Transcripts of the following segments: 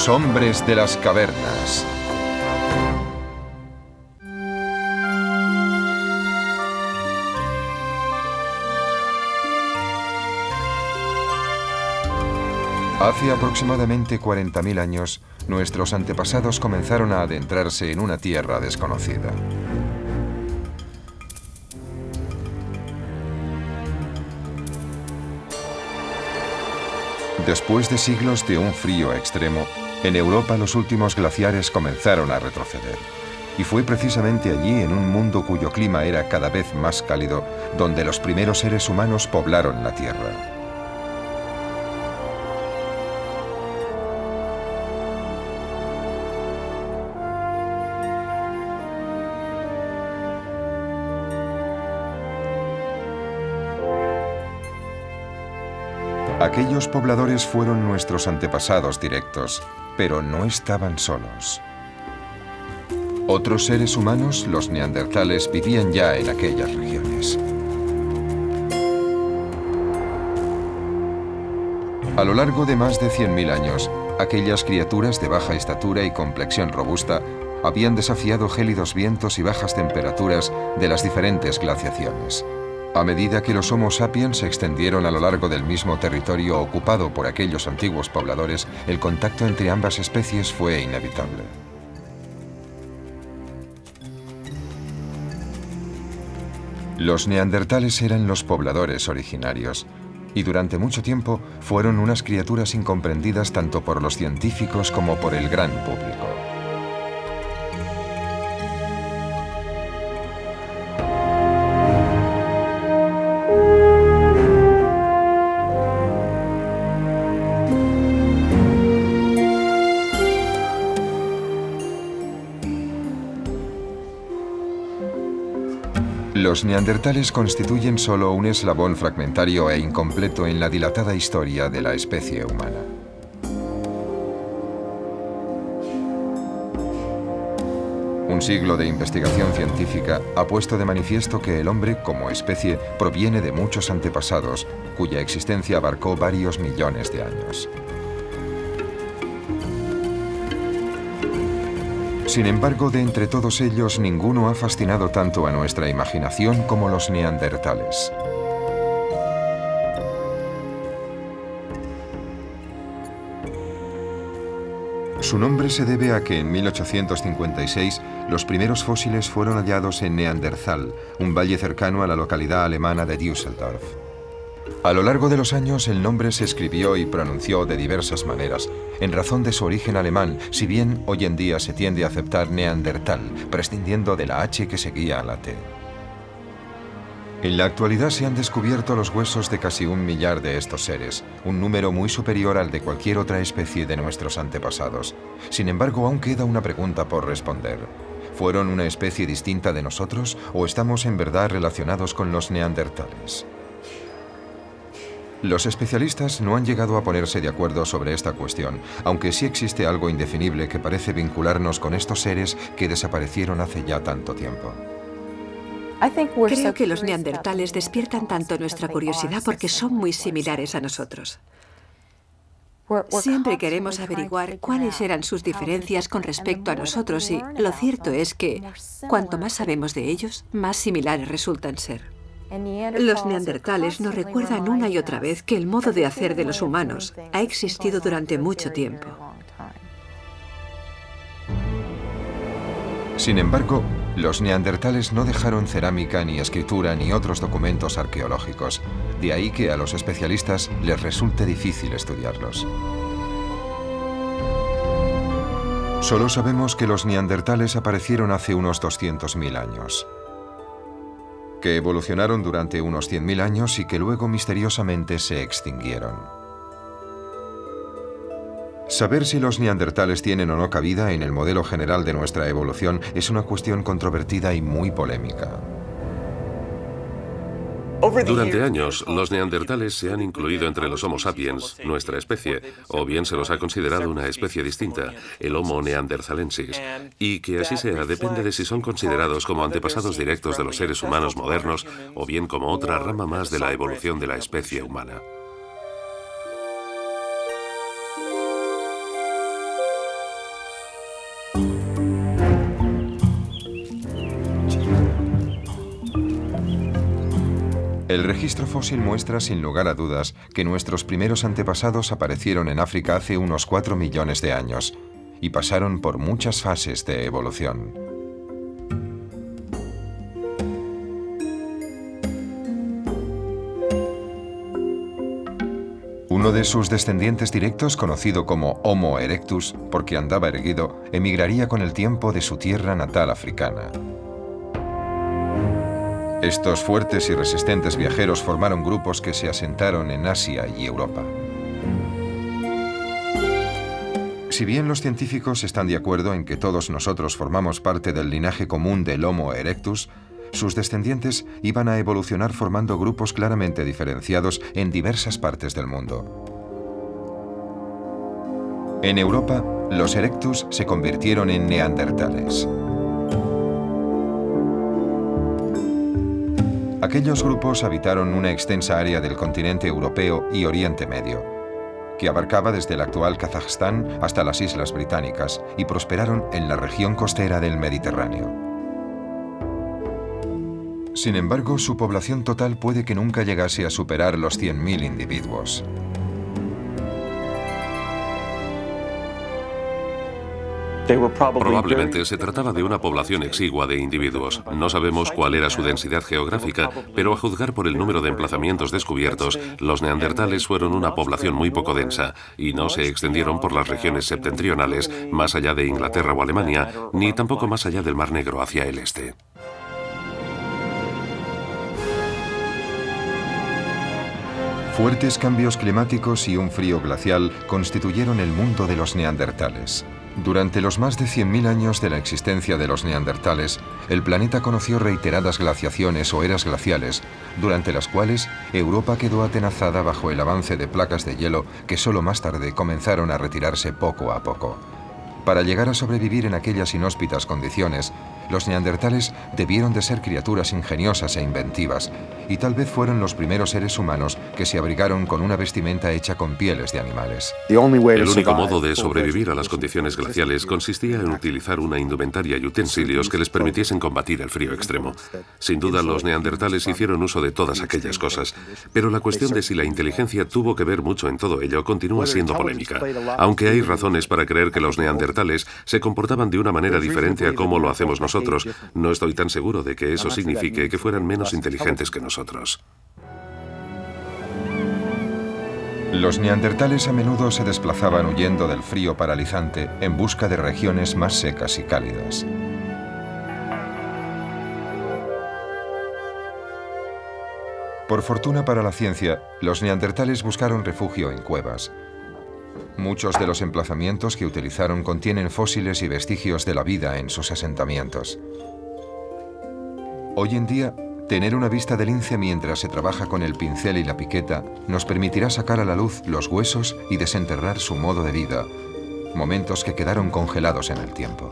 Los hombres de las cavernas. Hace aproximadamente 40.000 años, nuestros antepasados comenzaron a adentrarse en una tierra desconocida. Después de siglos de un frío extremo, en Europa los últimos glaciares comenzaron a retroceder. Y fue precisamente allí, en un mundo cuyo clima era cada vez más cálido, donde los primeros seres humanos poblaron la Tierra. Aquellos pobladores fueron nuestros antepasados directos, pero no estaban solos. Otros seres humanos, los neandertales, vivían ya en aquellas regiones. A lo largo de más de 100.000 años, aquellas criaturas de baja estatura y complexión robusta habían desafiado gélidos vientos y bajas temperaturas de las diferentes glaciaciones. A medida que los Homo sapiens se extendieron a lo largo del mismo territorio ocupado por aquellos antiguos pobladores, el contacto entre ambas especies fue inevitable. Los neandertales eran los pobladores originarios, y durante mucho tiempo fueron unas criaturas incomprendidas tanto por los científicos como por el gran público. Los neandertales constituyen solo un eslabón fragmentario e incompleto en la dilatada historia de la especie humana. Un siglo de investigación científica ha puesto de manifiesto que el hombre, como especie, proviene de muchos antepasados, cuya existencia abarcó varios millones de años. Sin embargo, de entre todos ellos, ninguno ha fascinado tanto a nuestra imaginación como los neandertales. Su nombre se debe a que en 1856 los primeros fósiles fueron hallados en Neanderthal, un valle cercano a la localidad alemana de Düsseldorf. A lo largo de los años el nombre se escribió y pronunció de diversas maneras, en razón de su origen alemán, si bien hoy en día se tiende a aceptar Neandertal, prescindiendo de la H que seguía a la T. En la actualidad se han descubierto los huesos de casi 1 millar de estos seres, un número muy superior al de cualquier otra especie de nuestros antepasados. Sin embargo, aún queda una pregunta por responder. ¿Fueron una especie distinta de nosotros o estamos en verdad relacionados con los neandertales? Los especialistas no han llegado a ponerse de acuerdo sobre esta cuestión, aunque sí existe algo indefinible que parece vincularnos con estos seres que desaparecieron hace ya tanto tiempo. Creo que los neandertales despiertan tanto nuestra curiosidad porque son muy similares a nosotros. Siempre queremos averiguar cuáles eran sus diferencias con respecto a nosotros y lo cierto es que cuanto más sabemos de ellos, más similares resultan ser. Los neandertales nos recuerdan una y otra vez que el modo de hacer de los humanos ha existido durante mucho tiempo. Sin embargo, los neandertales no dejaron cerámica, ni escritura, ni otros documentos arqueológicos. De ahí que a los especialistas les resulte difícil estudiarlos. Solo sabemos que los neandertales aparecieron hace unos 200.000 años. Que evolucionaron durante unos 100.000 años y que luego misteriosamente se extinguieron. Saber si los neandertales tienen o no cabida en el modelo general de nuestra evolución es una cuestión controvertida y muy polémica. Durante años, los neandertales se han incluido entre los Homo sapiens, nuestra especie, o bien se los ha considerado una especie distinta, el Homo neanderthalensis, y que así sea depende de si son considerados como antepasados directos de los seres humanos modernos o bien como otra rama más de la evolución de la especie humana. El registro fósil muestra sin lugar a dudas que nuestros primeros antepasados aparecieron en África hace unos 4 millones de años y pasaron por muchas fases de evolución. Uno de sus descendientes directos, conocido como Homo erectus, porque andaba erguido, emigraría con el tiempo de su tierra natal africana. Estos fuertes y resistentes viajeros formaron grupos que se asentaron en Asia y Europa. Si bien los científicos están de acuerdo en que todos nosotros formamos parte del linaje común del Homo erectus, sus descendientes iban a evolucionar formando grupos claramente diferenciados en diversas partes del mundo. En Europa, los erectus se convirtieron en neandertales. Aquellos grupos habitaron una extensa área del continente europeo y Oriente Medio, que abarcaba desde el actual Kazajstán hasta las Islas Británicas, y prosperaron en la región costera del Mediterráneo. Sin embargo, su población total puede que nunca llegase a superar los 100.000 individuos. Probablemente se trataba de una población exigua de individuos. No sabemos cuál era su densidad geográfica, pero a juzgar por el número de emplazamientos descubiertos, los neandertales fueron una población muy poco densa y no se extendieron por las regiones septentrionales, más allá de Inglaterra o Alemania, ni tampoco más allá del Mar Negro hacia el este. Fuertes cambios climáticos y un frío glacial constituyeron el mundo de los neandertales. Durante los más de 100.000 años de la existencia de los neandertales, el planeta conoció reiteradas glaciaciones o eras glaciales, durante las cuales Europa quedó atenazada bajo el avance de placas de hielo que solo más tarde comenzaron a retirarse poco a poco. Para llegar a sobrevivir en aquellas inhóspitas condiciones, los neandertales debieron de ser criaturas ingeniosas e inventivas, y tal vez fueron los primeros seres humanos que se abrigaron con una vestimenta hecha con pieles de animales. El único modo de sobrevivir a las condiciones glaciales consistía en utilizar una indumentaria y utensilios que les permitiesen combatir el frío extremo. Sin duda, los neandertales hicieron uso de todas aquellas cosas, pero la cuestión de si la inteligencia tuvo que ver mucho en todo ello continúa siendo polémica, aunque hay razones para creer que los neandertales se comportaban de una manera diferente a cómo lo hacemos nosotros. No estoy tan seguro de que eso signifique que fueran menos inteligentes que nosotros. Los neandertales a menudo se desplazaban huyendo del frío paralizante en busca de regiones más secas y cálidas. Por fortuna para la ciencia, los neandertales buscaron refugio en cuevas. Muchos de los emplazamientos que utilizaron contienen fósiles y vestigios de la vida en sus asentamientos. Hoy en día, tener una vista de lince mientras se trabaja con el pincel y la piqueta nos permitirá sacar a la luz los huesos y desenterrar su modo de vida, momentos que quedaron congelados en el tiempo.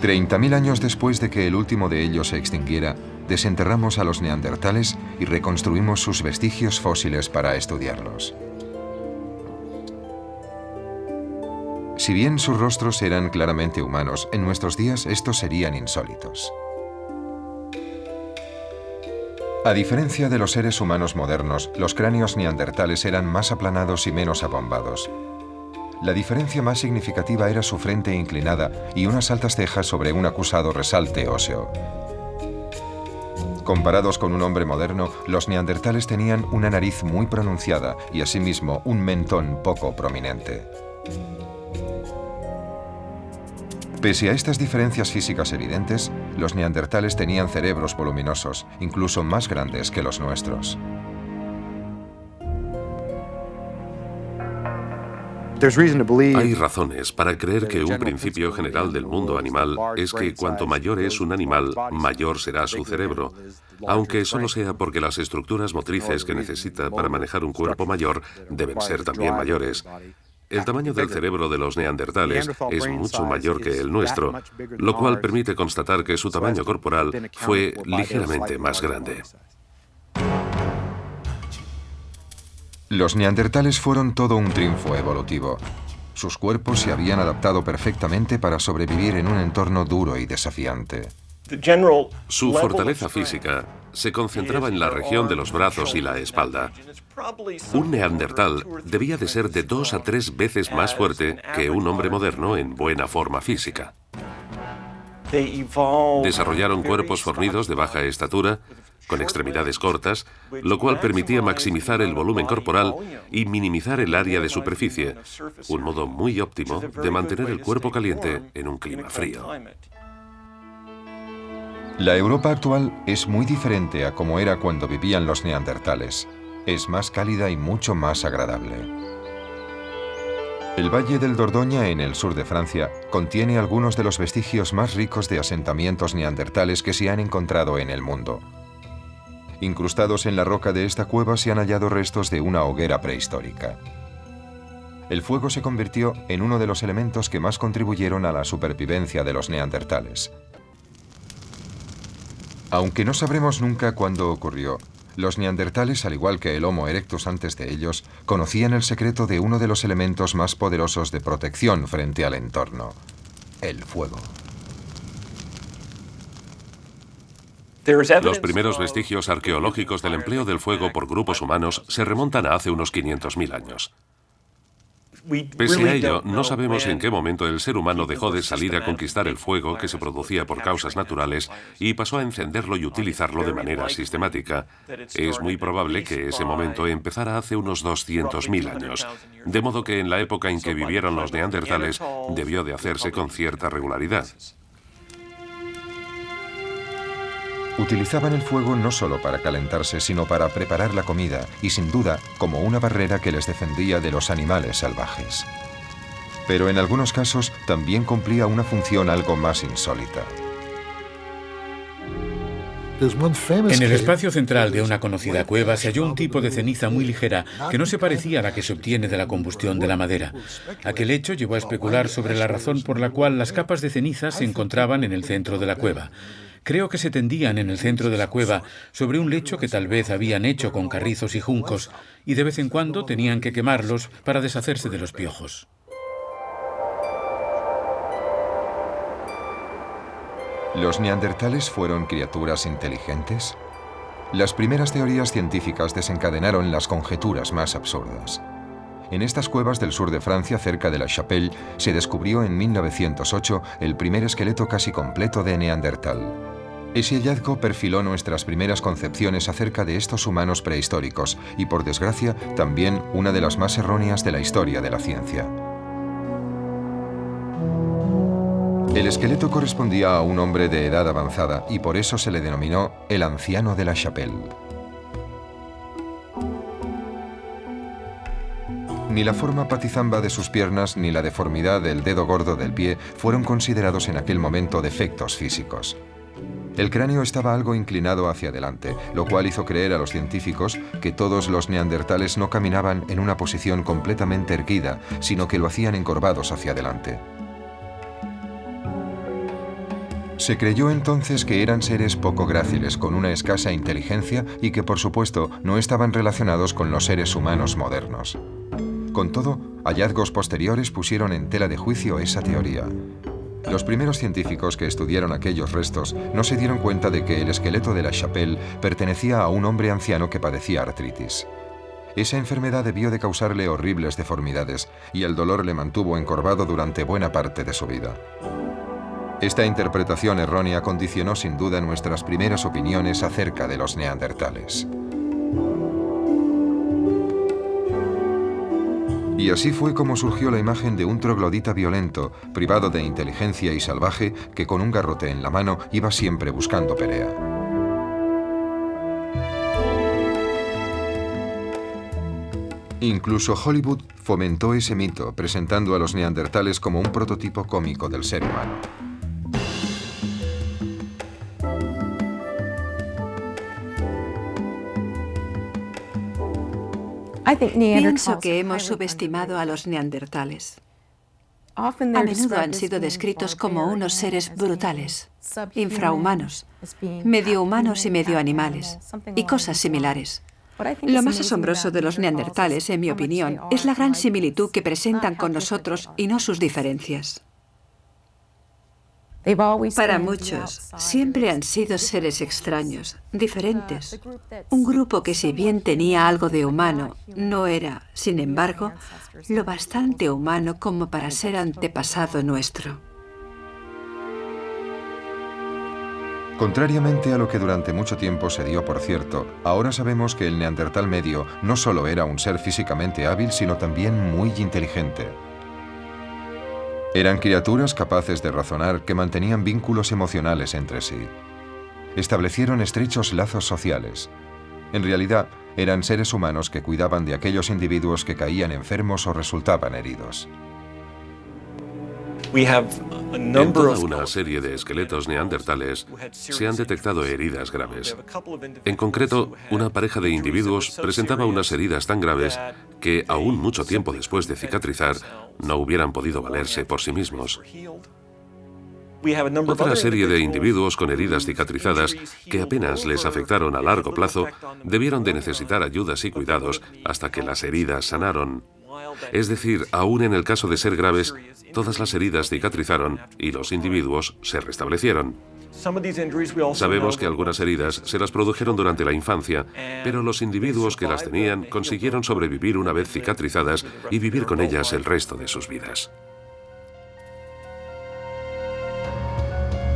$30.000 años después de que el último de ellos se extinguiera, desenterramos a los neandertales y reconstruimos sus vestigios fósiles para estudiarlos. Si bien sus rostros eran claramente humanos, en nuestros días estos serían insólitos. A diferencia de los seres humanos modernos, los cráneos neandertales eran más aplanados y menos abombados. La diferencia más significativa era su frente inclinada y unas altas cejas sobre un acusado resalte óseo. Comparados con un hombre moderno, los neandertales tenían una nariz muy pronunciada y asimismo un mentón poco prominente. Pese a estas diferencias físicas evidentes, los neandertales tenían cerebros voluminosos, incluso más grandes que los nuestros. Hay razones para creer que un principio general del mundo animal es que cuanto mayor es un animal, mayor será su cerebro, aunque solo sea porque las estructuras motrices que necesita para manejar un cuerpo mayor deben ser también mayores. El tamaño del cerebro de los neandertales es mucho mayor que el nuestro, lo cual permite constatar que su tamaño corporal fue ligeramente más grande. Los neandertales fueron todo un triunfo evolutivo. Sus cuerpos se habían adaptado perfectamente para sobrevivir en un entorno duro y desafiante. Su fortaleza física se concentraba en la región de los brazos y la espalda. Un neandertal debía de ser de 2 a 3 veces más fuerte que un hombre moderno en buena forma física. Desarrollaron cuerpos fornidos de baja estatura, con extremidades cortas, lo cual permitía maximizar el volumen corporal y minimizar el área de superficie, un modo muy óptimo de mantener el cuerpo caliente en un clima frío. La Europa actual es muy diferente a como era cuando vivían los neandertales. Es más cálida y mucho más agradable. El Valle del Dordoña, en el sur de Francia, contiene algunos de los vestigios más ricos de asentamientos neandertales que se han encontrado en el mundo. Incrustados en la roca de esta cueva se han hallado restos de una hoguera prehistórica. El fuego se convirtió en uno de los elementos que más contribuyeron a la supervivencia de los neandertales. Aunque no sabremos nunca cuándo ocurrió, los neandertales, al igual que el Homo erectus antes de ellos, conocían el secreto de uno de los elementos más poderosos de protección frente al entorno: el fuego. Los primeros vestigios arqueológicos del empleo del fuego por grupos humanos se remontan a hace unos 500.000 años. Pese a ello, no sabemos en qué momento el ser humano dejó de salir a conquistar el fuego que se producía por causas naturales y pasó a encenderlo y utilizarlo de manera sistemática. Es muy probable que ese momento empezara hace unos 200.000 años, de modo que en la época en que vivieron los neandertales debió de hacerse con cierta regularidad. Utilizaban el fuego no solo para calentarse, sino para preparar la comida y, sin duda, como una barrera que les defendía de los animales salvajes. Pero en algunos casos también cumplía una función algo más insólita. En el espacio central de una conocida cueva se halló un tipo de ceniza muy ligera que no se parecía a la que se obtiene de la combustión de la madera. Aquel hecho llevó a especular sobre la razón por la cual las capas de ceniza se encontraban en el centro de la cueva. Creo que se tendían en el centro de la cueva sobre un lecho que tal vez habían hecho con carrizos y juncos, y de vez en cuando tenían que quemarlos para deshacerse de los piojos. ¿Los neandertales fueron criaturas inteligentes? Las primeras teorías científicas desencadenaron las conjeturas más absurdas. En estas cuevas del sur de Francia, cerca de La Chapelle, se descubrió en 1908 el primer esqueleto casi completo de neandertal. Ese hallazgo perfiló nuestras primeras concepciones acerca de estos humanos prehistóricos y, por desgracia, también una de las más erróneas de la historia de la ciencia. El esqueleto correspondía a un hombre de edad avanzada y por eso se le denominó el anciano de La Chapelle. Ni la forma patizamba de sus piernas ni la deformidad del dedo gordo del pie fueron considerados en aquel momento defectos físicos. El cráneo estaba algo inclinado hacia adelante, lo cual hizo creer a los científicos que todos los neandertales no caminaban en una posición completamente erguida, sino que lo hacían encorvados hacia adelante. Se creyó entonces que eran seres poco gráciles, con una escasa inteligencia y que, por supuesto, no estaban relacionados con los seres humanos modernos. Con todo, hallazgos posteriores pusieron en tela de juicio esa teoría. Los primeros científicos que estudiaron aquellos restos no se dieron cuenta de que el esqueleto de La Chapelle pertenecía a un hombre anciano que padecía artritis. Esa enfermedad debió de causarle horribles deformidades y el dolor le mantuvo encorvado durante buena parte de su vida. Esta interpretación errónea condicionó sin duda nuestras primeras opiniones acerca de los neandertales. Y así fue como surgió la imagen de un troglodita violento, privado de inteligencia y salvaje, que con un garrote en la mano iba siempre buscando pelea. Incluso Hollywood fomentó ese mito, presentando a los neandertales como un prototipo cómico del ser humano. Pienso que hemos subestimado a los neandertales. A menudo han sido descritos como unos seres brutales, infrahumanos, medio humanos y medio animales, y cosas similares. Lo más asombroso de los neandertales, en mi opinión, es la gran similitud que presentan con nosotros y no sus diferencias. Para muchos, siempre han sido seres extraños, diferentes. Un grupo que, si bien tenía algo de humano, no era, sin embargo, lo bastante humano como para ser antepasado nuestro. Contrariamente a lo que durante mucho tiempo se dio por cierto, ahora sabemos que el neandertal medio no solo era un ser físicamente hábil, sino también muy inteligente. Eran criaturas capaces de razonar que mantenían vínculos emocionales entre sí. Establecieron estrechos lazos sociales. En realidad, eran seres humanos que cuidaban de aquellos individuos que caían enfermos o resultaban heridos. En toda una serie de esqueletos neandertales se han detectado heridas graves. En concreto, una pareja de individuos presentaba unas heridas tan graves que, aún mucho tiempo después de cicatrizar, no hubieran podido valerse por sí mismos. Otra serie de individuos con heridas cicatrizadas que apenas les afectaron a largo plazo debieron de necesitar ayudas y cuidados hasta que las heridas sanaron. Es decir, aún en el caso de ser graves, todas las heridas cicatrizaron y los individuos se restablecieron. Sabemos que algunas heridas se las produjeron durante la infancia, pero los individuos que las tenían consiguieron sobrevivir una vez cicatrizadas y vivir con ellas el resto de sus vidas.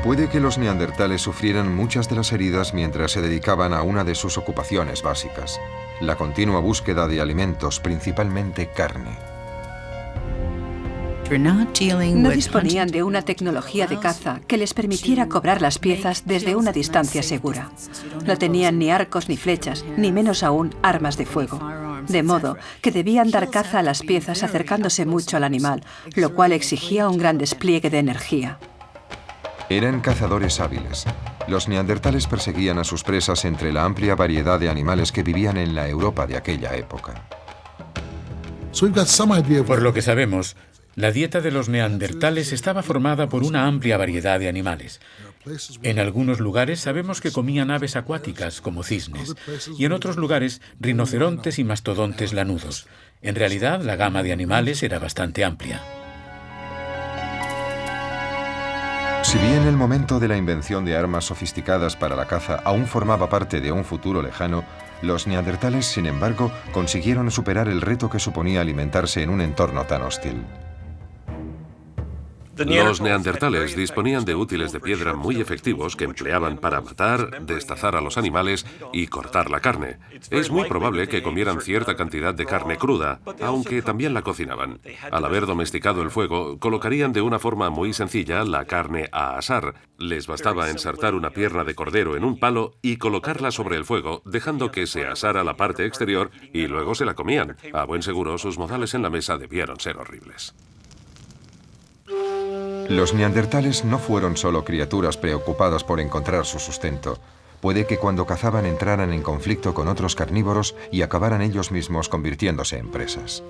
Puede que los neandertales sufrieran muchas de las heridas mientras se dedicaban a una de sus ocupaciones básicas, la continua búsqueda de alimentos, principalmente carne. No disponían de una tecnología de caza que les permitiera cobrar las piezas desde una distancia segura. No tenían ni arcos ni flechas, ni menos aún armas de fuego. De modo que debían dar caza a las piezas acercándose mucho al animal, lo cual exigía un gran despliegue de energía. Eran cazadores hábiles. Los neandertales perseguían a sus presas entre la amplia variedad de animales que vivían en la Europa de aquella época. Por lo que sabemos, la dieta de los neandertales estaba formada por una amplia variedad de animales. En algunos lugares sabemos que comían aves acuáticas, como cisnes, y en otros lugares rinocerontes y mastodontes lanudos. En realidad, la gama de animales era bastante amplia. Si bien el momento de la invención de armas sofisticadas para la caza aún formaba parte de un futuro lejano, los neandertales, sin embargo, consiguieron superar el reto que suponía alimentarse en un entorno tan hostil. Los neandertales disponían de útiles de piedra muy efectivos que empleaban para matar, destazar a los animales y cortar la carne. Es muy probable que comieran cierta cantidad de carne cruda, aunque también la cocinaban. Al haber domesticado el fuego, colocarían de una forma muy sencilla la carne a asar. Les bastaba ensartar una pierna de cordero en un palo y colocarla sobre el fuego, dejando que se asara la parte exterior y luego se la comían. A buen seguro, sus modales en la mesa debieron ser horribles. Los neandertales no fueron solo criaturas preocupadas por encontrar su sustento. Puede que cuando cazaban entraran en conflicto con otros carnívoros y acabaran ellos mismos convirtiéndose en presas.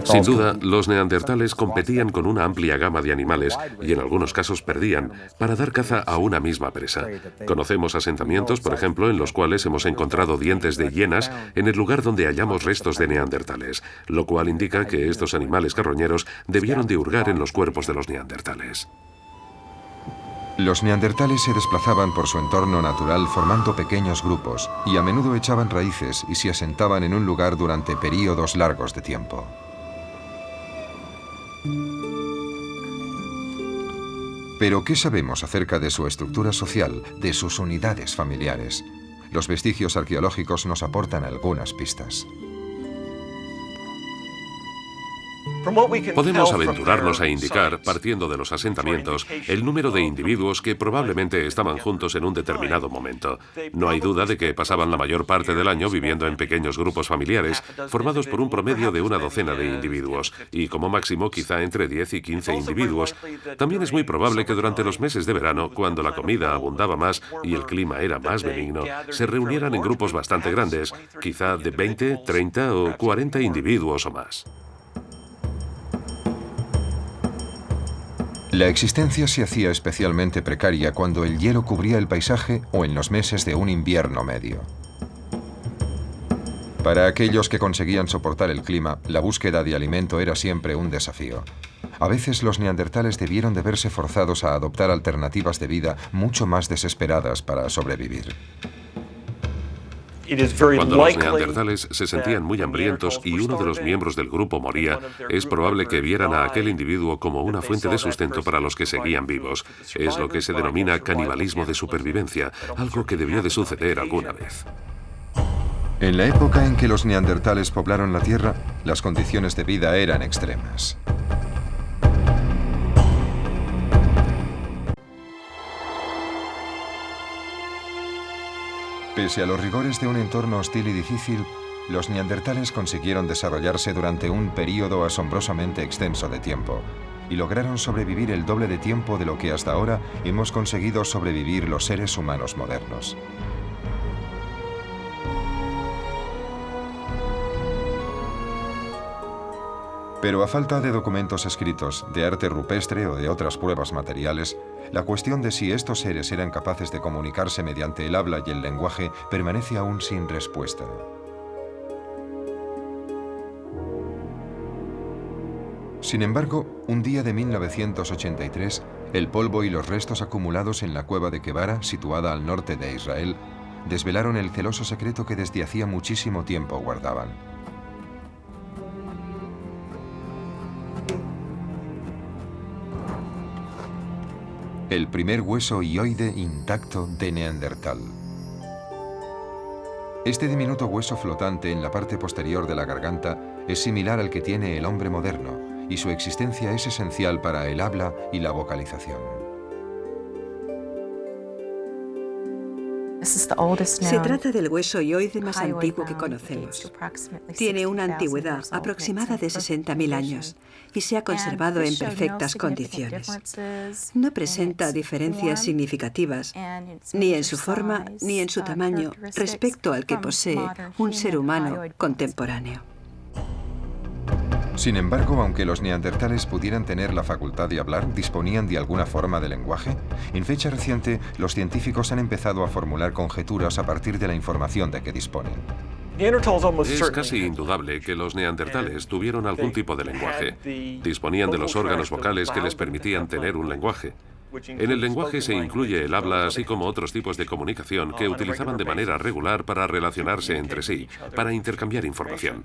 Sin duda, los neandertales competían con una amplia gama de animales y en algunos casos perdían para dar caza a una misma presa. Conocemos asentamientos, por ejemplo, en los cuales hemos encontrado dientes de hienas en el lugar donde hallamos restos de neandertales, lo cual indica que estos animales carroñeros debieron de hurgar en los cuerpos de los neandertales. Los neandertales se desplazaban por su entorno natural formando pequeños grupos y a menudo echaban raíces y se asentaban en un lugar durante períodos largos de tiempo. Pero, ¿qué sabemos acerca de su estructura social, de sus unidades familiares? Los vestigios arqueológicos nos aportan algunas pistas. Podemos aventurarnos a indicar, partiendo de los asentamientos, el número de individuos que probablemente estaban juntos en un determinado momento. No hay duda de que pasaban la mayor parte del año viviendo en pequeños grupos familiares, formados por un promedio de una docena de individuos, y como máximo quizá entre 10 y 15 individuos. También es muy probable que durante los meses de verano, cuando la comida abundaba más y el clima era más benigno, se reunieran en grupos bastante grandes, quizá de 20, 30 o 40 individuos o más. La existencia se hacía especialmente precaria cuando el hielo cubría el paisaje o en los meses de un invierno medio. Para aquellos que conseguían soportar el clima, la búsqueda de alimento era siempre un desafío. A veces los neandertales debieron de verse forzados a adoptar alternativas de vida mucho más desesperadas para sobrevivir. Cuando los neandertales se sentían muy hambrientos y uno de los miembros del grupo moría, es probable que vieran a aquel individuo como una fuente de sustento para los que seguían vivos. Es lo que se denomina canibalismo de supervivencia, algo que debió de suceder alguna vez. En la época en que los neandertales poblaron la Tierra, las condiciones de vida eran extremas. Pese a los rigores de un entorno hostil y difícil, los neandertales consiguieron desarrollarse durante un período asombrosamente extenso de tiempo y lograron sobrevivir el doble de tiempo de lo que hasta ahora hemos conseguido sobrevivir los seres humanos modernos. Pero a falta de documentos escritos, de arte rupestre o de otras pruebas materiales, la cuestión de si estos seres eran capaces de comunicarse mediante el habla y el lenguaje permanece aún sin respuesta. Sin embargo, un día de 1983, el polvo y los restos acumulados en la cueva de Quebara, situada al norte de Israel, desvelaron el celoso secreto que desde hacía muchísimo tiempo guardaban. El primer hueso hioide intacto de Neandertal. Este diminuto hueso flotante en la parte posterior de la garganta es similar al que tiene el hombre moderno, y su existencia es esencial para el habla y la vocalización. Se trata del hueso hioide más antiguo que conocemos. Tiene una antigüedad aproximada de 60.000 años y se ha conservado en perfectas condiciones. No presenta diferencias significativas, ni en su forma ni en su tamaño, respecto al que posee un ser humano contemporáneo. Sin embargo, aunque los neandertales pudieran tener la facultad de hablar, ¿disponían de alguna forma de lenguaje? En fecha reciente, los científicos han empezado a formular conjeturas a partir de la información de que disponen. Es casi indudable que los neandertales tuvieron algún tipo de lenguaje. Disponían de los órganos vocales que les permitían tener un lenguaje. En el lenguaje se incluye el habla, así como otros tipos de comunicación que utilizaban de manera regular para relacionarse entre sí, para intercambiar información.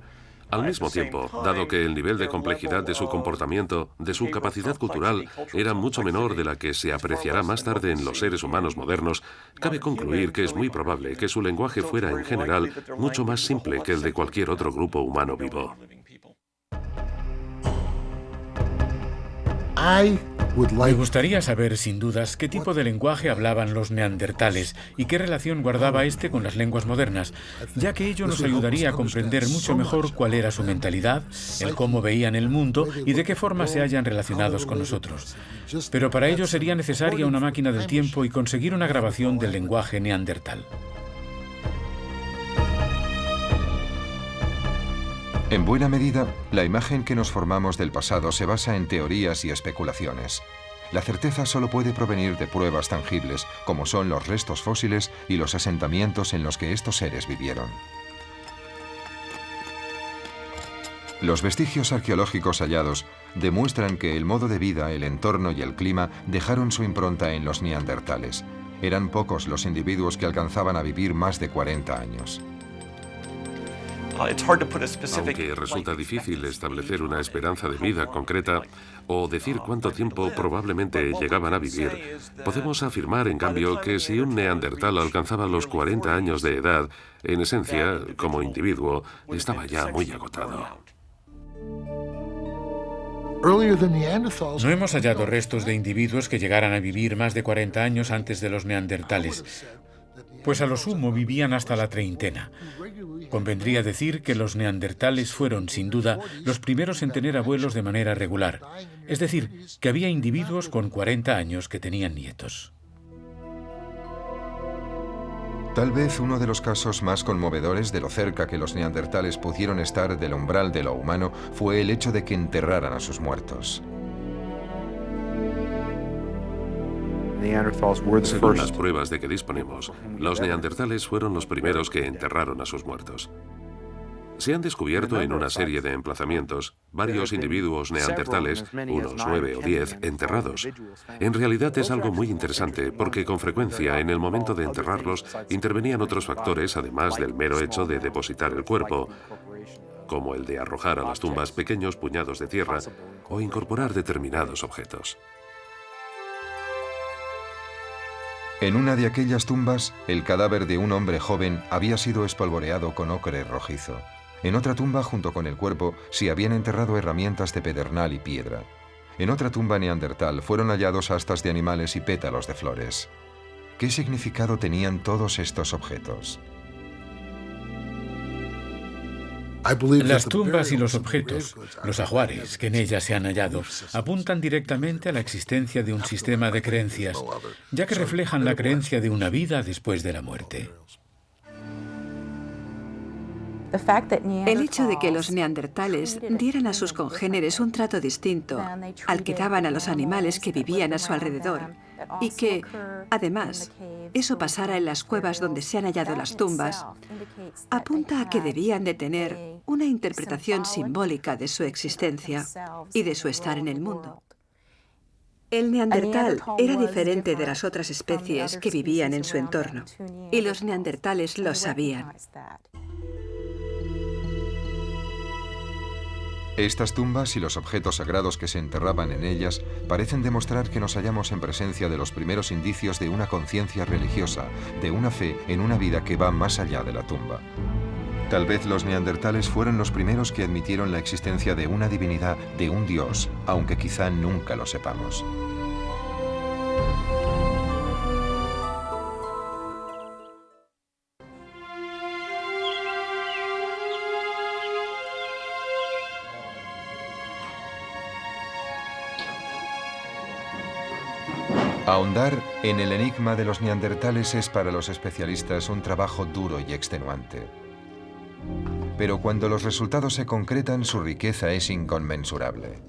Al mismo tiempo, dado que el nivel de complejidad de su comportamiento, de su capacidad cultural, era mucho menor de la que se apreciará más tarde en los seres humanos modernos, cabe concluir que es muy probable que su lenguaje fuera, en general, mucho más simple que el de cualquier otro grupo humano vivo. Me gustaría saber, sin dudas, qué tipo de lenguaje hablaban los neandertales y qué relación guardaba este con las lenguas modernas, ya que ello nos ayudaría a comprender mucho mejor cuál era su mentalidad, el cómo veían el mundo y de qué forma se hallan relacionados con nosotros. Pero para ello sería necesaria una máquina del tiempo y conseguir una grabación del lenguaje neandertal. En buena medida, la imagen que nos formamos del pasado se basa en teorías y especulaciones. La certeza solo puede provenir de pruebas tangibles, como son los restos fósiles y los asentamientos en los que estos seres vivieron. Los vestigios arqueológicos hallados demuestran que el modo de vida, el entorno y el clima dejaron su impronta en los neandertales. Eran pocos los individuos que alcanzaban a vivir más de 40 años. Aunque resulta difícil establecer una esperanza de vida concreta o decir cuánto tiempo probablemente llegaban a vivir, podemos afirmar, en cambio, que si un neandertal alcanzaba los 40 años de edad, en esencia, como individuo, estaba ya muy agotado. No hemos hallado restos de individuos que llegaran a vivir más de 40 años antes de los neandertales, pues a lo sumo vivían hasta la treintena. Convendría decir que los neandertales fueron, sin duda, los primeros en tener abuelos de manera regular, es decir, que había individuos con 40 años que tenían nietos. Tal vez uno de los casos más conmovedores de lo cerca que los neandertales pudieron estar del umbral de lo humano fue el hecho de que enterraran a sus muertos. Según las pruebas de que disponemos, los neandertales fueron los primeros que enterraron a sus muertos. Se han descubierto en una serie de emplazamientos varios individuos neandertales, unos 9 o 10, enterrados. En realidad es algo muy interesante porque con frecuencia en el momento de enterrarlos intervenían otros factores además del mero hecho de depositar el cuerpo, como el de arrojar a las tumbas pequeños puñados de tierra o incorporar determinados objetos. En una de aquellas tumbas, el cadáver de un hombre joven había sido espolvoreado con ocre rojizo. En otra tumba, junto con el cuerpo, se habían enterrado herramientas de pedernal y piedra. En otra tumba neandertal fueron hallados astas de animales y pétalos de flores. ¿Qué significado tenían todos estos objetos? Las tumbas y los objetos, los ajuares que en ellas se han hallado, apuntan directamente a la existencia de un sistema de creencias, ya que reflejan la creencia de una vida después de la muerte. El hecho de que los neandertales dieran a sus congéneres un trato distinto al que daban a los animales que vivían a su alrededor y que, además, eso pasara en las cuevas donde se han hallado las tumbas, apunta a que debían de tener una interpretación simbólica de su existencia y de su estar en el mundo. El neandertal era diferente de las otras especies que vivían en su entorno, y los neandertales lo sabían. Estas tumbas y los objetos sagrados que se enterraban en ellas parecen demostrar que nos hallamos en presencia de los primeros indicios de una conciencia religiosa, de una fe en una vida que va más allá de la tumba. Tal vez los neandertales fueron los primeros que admitieron la existencia de una divinidad, de un dios, aunque quizá nunca lo sepamos. Ahondar en el enigma de los neandertales es para los especialistas un trabajo duro y extenuante. Pero cuando los resultados se concretan, su riqueza es inconmensurable.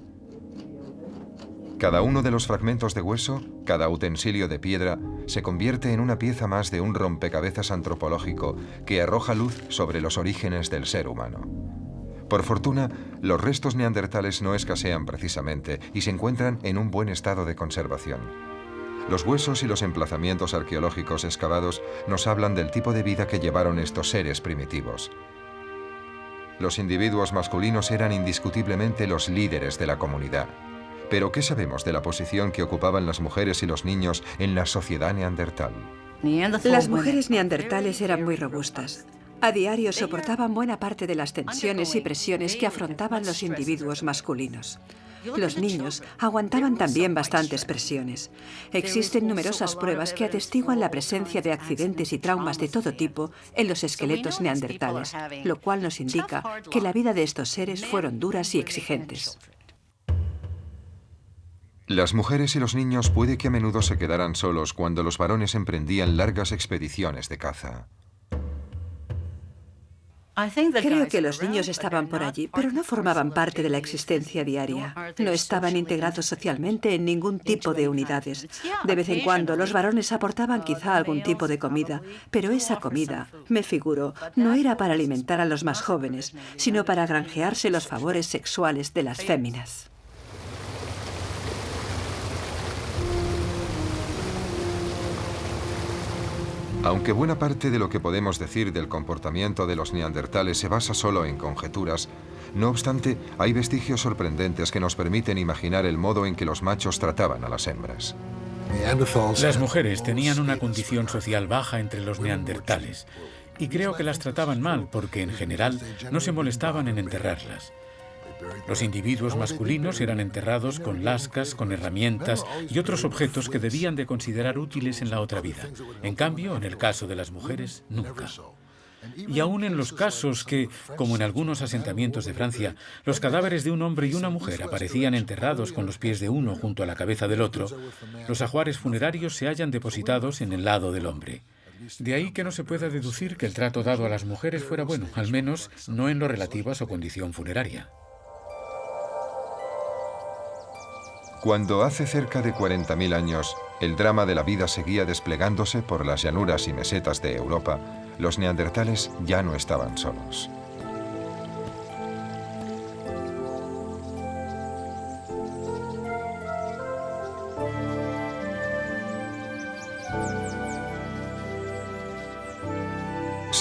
Cada uno de los fragmentos de hueso, cada utensilio de piedra, se convierte en una pieza más de un rompecabezas antropológico que arroja luz sobre los orígenes del ser humano. Por fortuna, los restos neandertales no escasean precisamente y se encuentran en un buen estado de conservación. Los huesos y los emplazamientos arqueológicos excavados nos hablan del tipo de vida que llevaron estos seres primitivos. Los individuos masculinos eran indiscutiblemente los líderes de la comunidad. Pero ¿qué sabemos de la posición que ocupaban las mujeres y los niños en la sociedad neandertal? Las mujeres neandertales eran muy robustas. A diario soportaban buena parte de las tensiones y presiones que afrontaban los individuos masculinos. Los niños aguantaban también bastantes presiones. Existen numerosas pruebas que atestiguan la presencia de accidentes y traumas de todo tipo en los esqueletos neandertales, lo cual nos indica que la vida de estos seres fueron duras y exigentes. Las mujeres y los niños puede que a menudo se quedaran solos cuando los varones emprendían largas expediciones de caza. Creo que los niños estaban por allí, pero no formaban parte de la existencia diaria. No estaban integrados socialmente en ningún tipo de unidades. De vez en cuando los varones aportaban quizá algún tipo de comida, pero esa comida, me figuro, no era para alimentar a los más jóvenes, sino para granjearse los favores sexuales de las féminas. Aunque buena parte de lo que podemos decir del comportamiento de los neandertales se basa solo en conjeturas, no obstante, hay vestigios sorprendentes que nos permiten imaginar el modo en que los machos trataban a las hembras. Las mujeres tenían una condición social baja entre los neandertales, y creo que las trataban mal porque, en general, no se molestaban en enterrarlas. Los individuos masculinos eran enterrados con lascas, con herramientas y otros objetos que debían de considerar útiles en la otra vida. En cambio, en el caso de las mujeres, nunca. Y aún en los casos que, como en algunos asentamientos de Francia, los cadáveres de un hombre y una mujer aparecían enterrados con los pies de uno junto a la cabeza del otro, los ajuares funerarios se hallan depositados en el lado del hombre. De ahí que no se pueda deducir que el trato dado a las mujeres fuera bueno, al menos no en lo relativo a su condición funeraria. Cuando hace cerca de 40.000 años el drama de la vida seguía desplegándose por las llanuras y mesetas de Europa, los neandertales ya no estaban solos.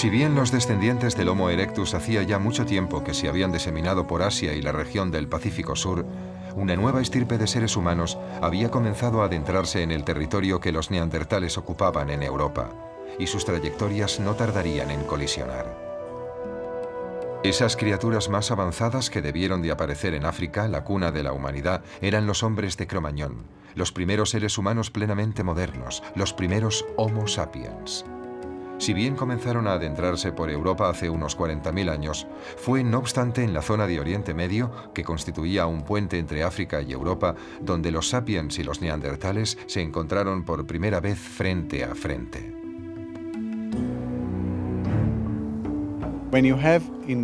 Si bien los descendientes del Homo erectus hacía ya mucho tiempo que se habían diseminado por Asia y la región del Pacífico Sur, una nueva estirpe de seres humanos había comenzado a adentrarse en el territorio que los neandertales ocupaban en Europa, y sus trayectorias no tardarían en colisionar. Esas criaturas más avanzadas que debieron de aparecer en África, la cuna de la humanidad, eran los hombres de Cro-Magnon, los primeros seres humanos plenamente modernos, los primeros Homo sapiens. Si bien comenzaron a adentrarse por Europa hace unos 40.000 años, fue no obstante en la zona de Oriente Medio, que constituía un puente entre África y Europa, donde los sapiens y los neandertales se encontraron por primera vez frente a frente.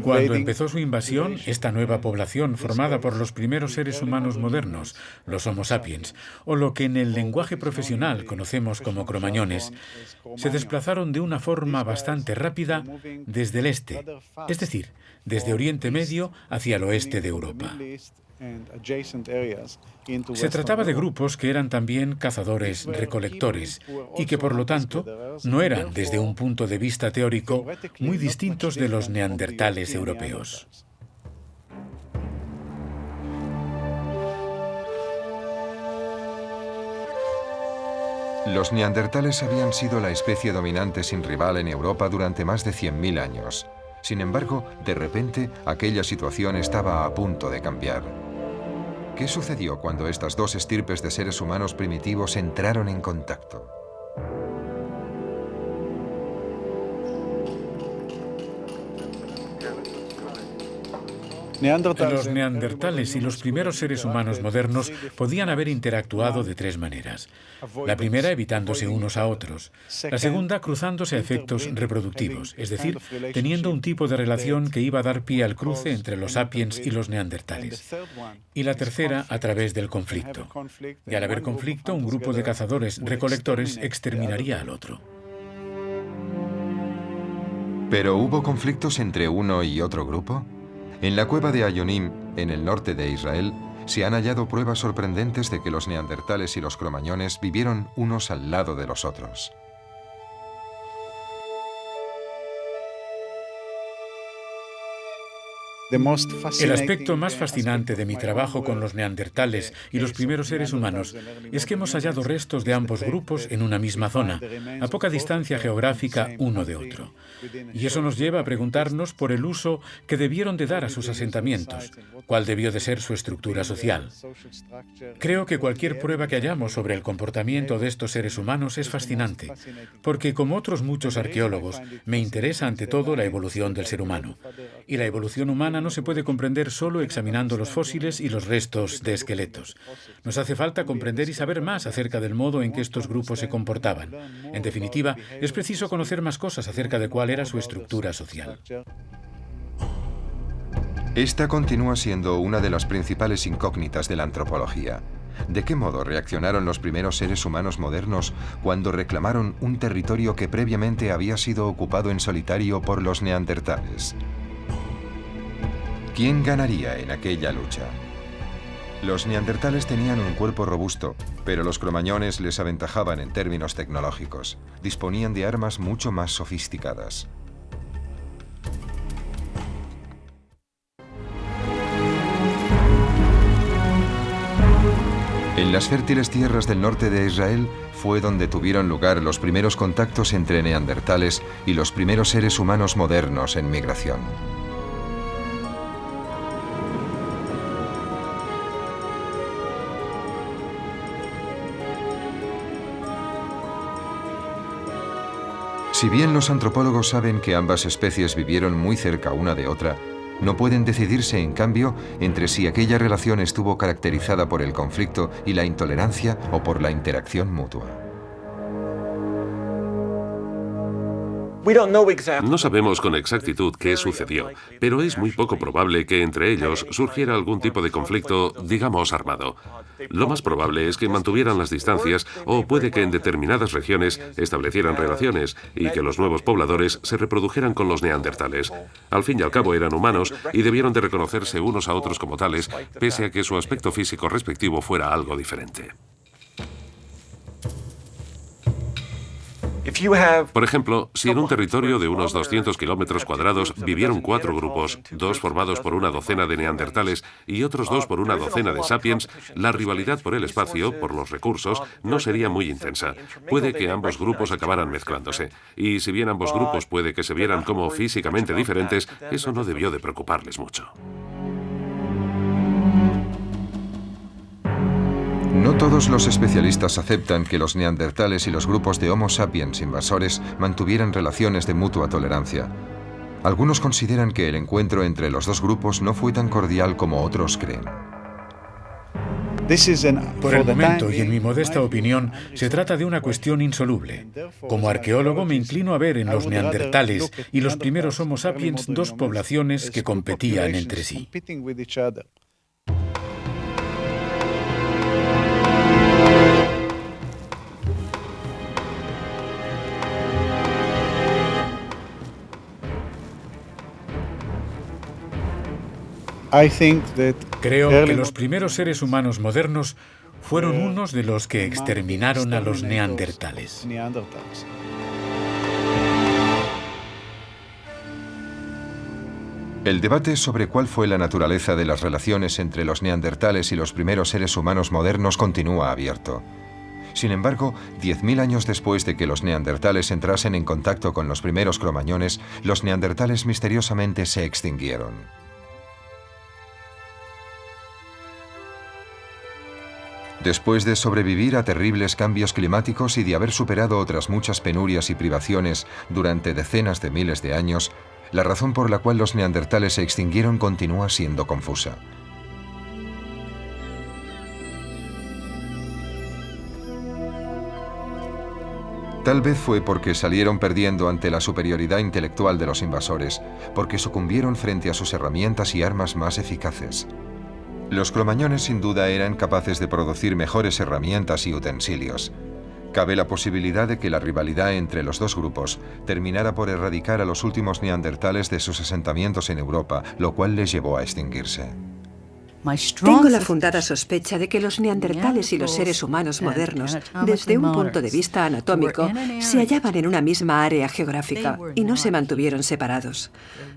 Cuando empezó su invasión, esta nueva población formada por los primeros seres humanos modernos, los Homo sapiens, o lo que en el lenguaje profesional conocemos como cromañones, se desplazaron de una forma bastante rápida desde el este, es decir, desde Oriente Medio hacia el oeste de Europa. Se trataba de grupos que eran también cazadores-recolectores y que, por lo tanto, no eran, desde un punto de vista teórico, muy distintos de los neandertales europeos. Los neandertales habían sido la especie dominante sin rival en Europa durante más de 100.000 años. Sin embargo, de repente, aquella situación estaba a punto de cambiar. ¿Qué sucedió cuando estas dos estirpes de seres humanos primitivos entraron en contacto? Los neandertales y los primeros seres humanos modernos podían haber interactuado de tres maneras. La primera, evitándose unos a otros. La segunda, cruzándose a efectos reproductivos, es decir, teniendo un tipo de relación que iba a dar pie al cruce entre los sapiens y los neandertales. Y la tercera, a través del conflicto. Y al haber conflicto, un grupo de cazadores-recolectores exterminaría al otro. ¿Pero hubo conflictos entre uno y otro grupo? En la cueva de Ayonim, en el norte de Israel, se han hallado pruebas sorprendentes de que los neandertales y los cromañones vivieron unos al lado de los otros. El aspecto más fascinante de mi trabajo con los neandertales y los primeros seres humanos es que hemos hallado restos de ambos grupos en una misma zona, a poca distancia geográfica uno de otro. Y eso nos lleva a preguntarnos por el uso que debieron de dar a sus asentamientos, cuál debió de ser su estructura social. Creo que cualquier prueba que hallamos sobre el comportamiento de estos seres humanos es fascinante, porque como otros muchos arqueólogos, me interesa ante todo la evolución del ser humano. Y la evolución humana no se puede comprender solo examinando los fósiles y los restos de esqueletos. Nos hace falta comprender y saber más acerca del modo en que estos grupos se comportaban. En definitiva, es preciso conocer más cosas acerca de cuál era su estructura social. Esta continúa siendo una de las principales incógnitas de la antropología. ¿De qué modo reaccionaron los primeros seres humanos modernos cuando reclamaron un territorio que previamente había sido ocupado en solitario por los neandertales? ¿Quién ganaría en aquella lucha? Los neandertales tenían un cuerpo robusto, pero los cromañones les aventajaban en términos tecnológicos. Disponían de armas mucho más sofisticadas. En las fértiles tierras del norte de Israel fue donde tuvieron lugar los primeros contactos entre neandertales y los primeros seres humanos modernos en migración. Si bien los antropólogos saben que ambas especies vivieron muy cerca una de otra, no pueden decidirse, en cambio, entre si aquella relación estuvo caracterizada por el conflicto y la intolerancia o por la interacción mutua. No sabemos con exactitud qué sucedió, pero es muy poco probable que entre ellos surgiera algún tipo de conflicto, digamos, armado. Lo más probable es que mantuvieran las distancias o puede que en determinadas regiones establecieran relaciones y que los nuevos pobladores se reprodujeran con los neandertales. Al fin y al cabo eran humanos y debieron de reconocerse unos a otros como tales, pese a que su aspecto físico respectivo fuera algo diferente. Por ejemplo, si en un territorio de unos 200 kilómetros cuadrados vivieron 4 grupos, 2 formados por una docena de neandertales y otros 2 por una docena de sapiens, la rivalidad por el espacio, por los recursos, no sería muy intensa. Puede que ambos grupos acabaran mezclándose. Y si bien ambos grupos puede que se vieran como físicamente diferentes, eso no debió de preocuparles mucho. No todos los especialistas aceptan que los neandertales y los grupos de Homo sapiens invasores mantuvieran relaciones de mutua tolerancia. Algunos consideran que el encuentro entre los dos grupos no fue tan cordial como otros creen. Por el momento, y en mi modesta opinión, se trata de una cuestión insoluble. Como arqueólogo me inclino a ver en los neandertales y los primeros Homo sapiens dos poblaciones que competían entre sí. Creo que los primeros seres humanos modernos fueron unos de los que exterminaron a los neandertales. El debate sobre cuál fue la naturaleza de las relaciones entre los neandertales y los primeros seres humanos modernos continúa abierto. Sin embargo, 10.000 años después de que los neandertales entrasen en contacto con los primeros cromañones, los neandertales misteriosamente se extinguieron. Después de sobrevivir a terribles cambios climáticos y de haber superado otras muchas penurias y privaciones durante decenas de miles de años, la razón por la cual los neandertales se extinguieron continúa siendo confusa. Tal vez fue porque salieron perdiendo ante la superioridad intelectual de los invasores, porque sucumbieron frente a sus herramientas y armas más eficaces. Los cromañones sin duda eran capaces de producir mejores herramientas y utensilios. Cabe la posibilidad de que la rivalidad entre los dos grupos terminara por erradicar a los últimos neandertales de sus asentamientos en Europa, lo cual les llevó a extinguirse. Tengo la fundada sospecha de que los neandertales y los seres humanos modernos, desde un punto de vista anatómico, se hallaban en una misma área geográfica y no se mantuvieron separados.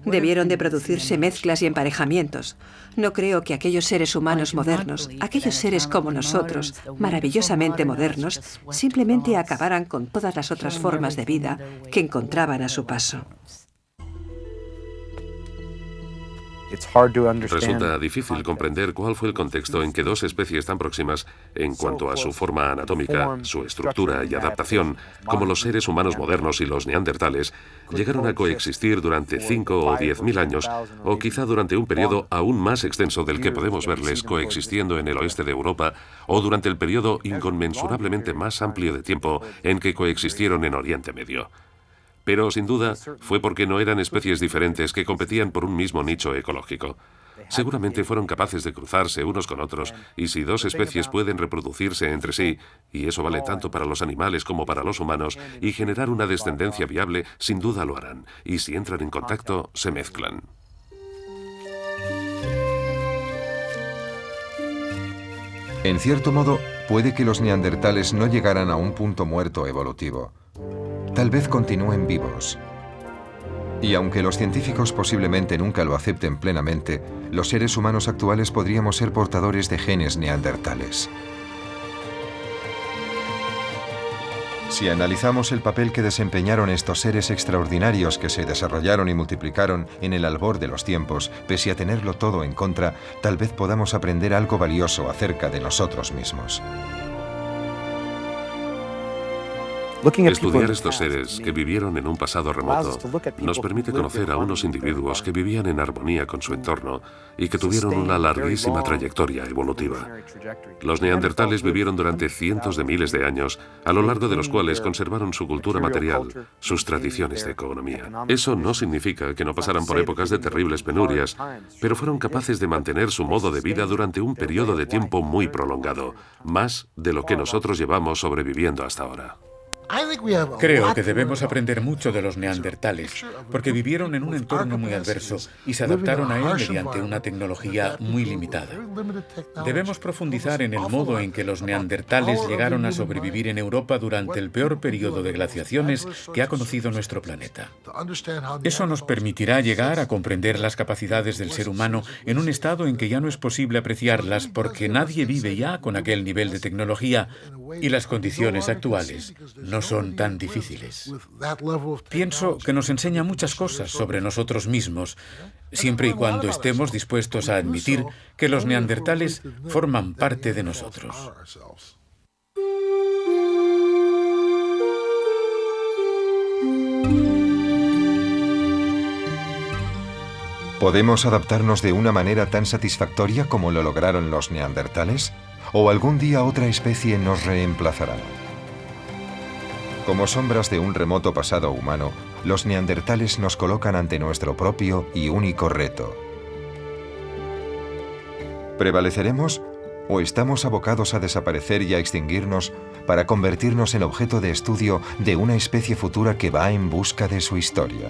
Debieron de producirse mezclas y emparejamientos. No creo que aquellos seres humanos modernos, aquellos seres como nosotros, maravillosamente modernos, simplemente acabaran con todas las otras formas de vida que encontraban a su paso. Resulta difícil comprender cuál fue el contexto en que dos especies tan próximas en cuanto a su forma anatómica, su estructura y adaptación, como los seres humanos modernos y los neandertales, llegaron a coexistir durante 5 o 10.000 años, o quizá durante un periodo aún más extenso del que podemos verles coexistiendo en el oeste de Europa, o durante el periodo inconmensurablemente más amplio de tiempo en que coexistieron en Oriente Medio. Pero, sin duda, fue porque no eran especies diferentes que competían por un mismo nicho ecológico. Seguramente fueron capaces de cruzarse unos con otros, y si dos especies pueden reproducirse entre sí, y eso vale tanto para los animales como para los humanos, y generar una descendencia viable, sin duda lo harán, y si entran en contacto, se mezclan. En cierto modo, puede que los neandertales no llegaran a un punto muerto evolutivo. Tal vez continúen vivos. Y aunque los científicos posiblemente nunca lo acepten plenamente, los seres humanos actuales podríamos ser portadores de genes neandertales. Si analizamos el papel que desempeñaron estos seres extraordinarios que se desarrollaron y multiplicaron en el albor de los tiempos, pese a tenerlo todo en contra, tal vez podamos aprender algo valioso acerca de nosotros mismos. Estudiar estos seres que vivieron en un pasado remoto nos permite conocer a unos individuos que vivían en armonía con su entorno y que tuvieron una larguísima trayectoria evolutiva. Los neandertales vivieron durante cientos de miles de años, a lo largo de los cuales conservaron su cultura material, sus tradiciones de economía. Eso no significa que no pasaran por épocas de terribles penurias, pero fueron capaces de mantener su modo de vida durante un periodo de tiempo muy prolongado, más de lo que nosotros llevamos sobreviviendo hasta ahora. Creo que debemos aprender mucho de los neandertales, porque vivieron en un entorno muy adverso y se adaptaron a él mediante una tecnología muy limitada. Debemos profundizar en el modo en que los neandertales llegaron a sobrevivir en Europa durante el peor periodo de glaciaciones que ha conocido nuestro planeta. Eso nos permitirá llegar a comprender las capacidades del ser humano en un estado en que ya no es posible apreciarlas porque nadie vive ya con aquel nivel de tecnología y las condiciones actuales no son tan difíciles. Pienso que nos enseña muchas cosas sobre nosotros mismos, siempre y cuando estemos dispuestos a admitir que los neandertales forman parte de nosotros. ¿Podemos adaptarnos de una manera tan satisfactoria como lo lograron los neandertales? ¿O algún día otra especie nos reemplazará? Como sombras de un remoto pasado humano, los neandertales nos colocan ante nuestro propio y único reto. ¿Prevaleceremos o estamos abocados a desaparecer y a extinguirnos para convertirnos en objeto de estudio de una especie futura que va en busca de su historia?